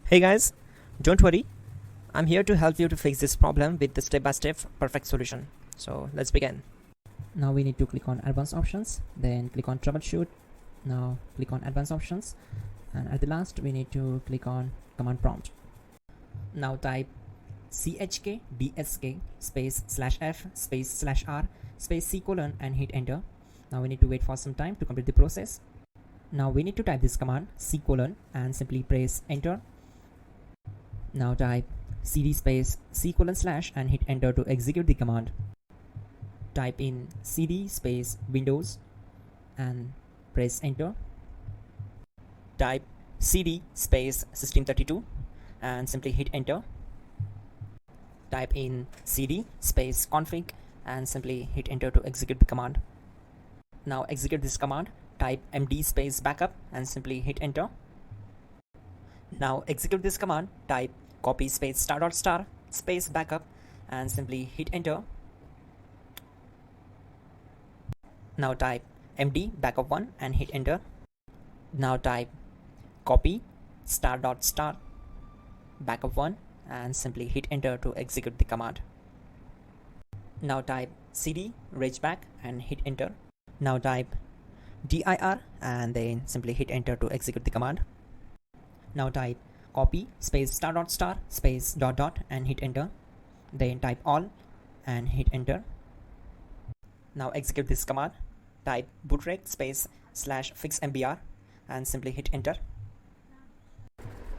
Hey guys, don't worry, I'm here to help you to fix this problem with the step-by-step perfect solution. So let's begin. Now we need to click on advanced options, then click on troubleshoot. Now click on advanced options, and at the last we need to click on command prompt. Now type chkdsk space /f space /r space c colon and hit enter. Now we need to wait for some time to complete the process. Now we need to type this command c colon and simply press enter. Now type cd space c colon / and hit enter to execute the command. Type in cd space windows and press enter. Type cd space system32 and simply hit enter. Type in cd space config and simply hit enter to execute the command. Now execute this command. Type md space backup and simply hit enter. Now execute this command. Type copy space *** space backup and simply hit enter. Now type md backup1 and hit enter. Now type copy *** backup1 and simply hit enter to execute the command. Now type cd regback and hit enter. Now type dir and then simply hit enter to execute the command. Now type copy space *** space ... and hit enter. Then type all and hit enter. Now execute this command. Type bootrec space /fixmbr and simply hit enter.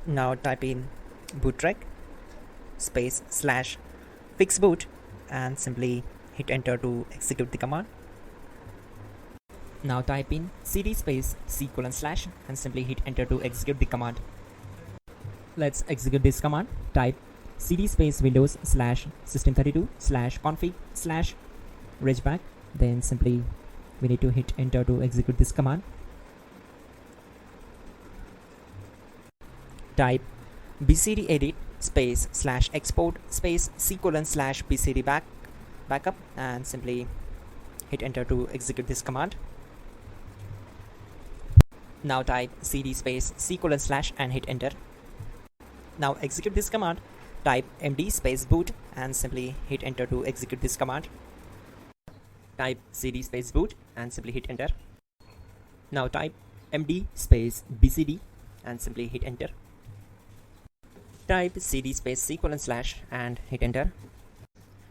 Now type in bootrec space /fixboot and simply hit enter to execute the command. Now type in cd space c colon / and simply hit enter to execute the command. Let's execute this command. Type cd space windows /system32 /config /regback. Then simply we need to hit enter to execute this command. Type bcd edit space /export space c colon /bcd backup and simply hit enter to execute this command. Now type cd space c colon / and hit enter. Now execute this command. Type md space boot and simply hit enter to execute this command. Type cd space boot and simply hit enter. Now type md space bcd and simply hit enter. Type cd space c colon / and hit enter.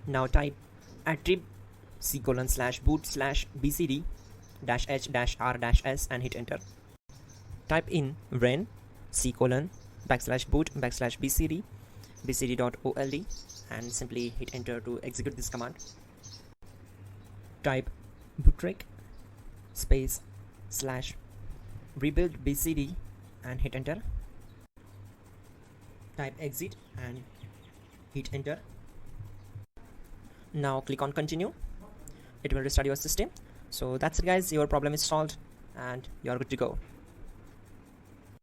Now type attrib c colon /boot /bcd -h -r -s and hit enter. Type in ren c colon /boot /bcd bcd.old and simply hit enter to execute this command. Type bootrec space /rebuild bcd and hit enter. Type exit and hit enter. Now click on continue. It will restart your system. So that's it guys, your problem is solved and you're good to go.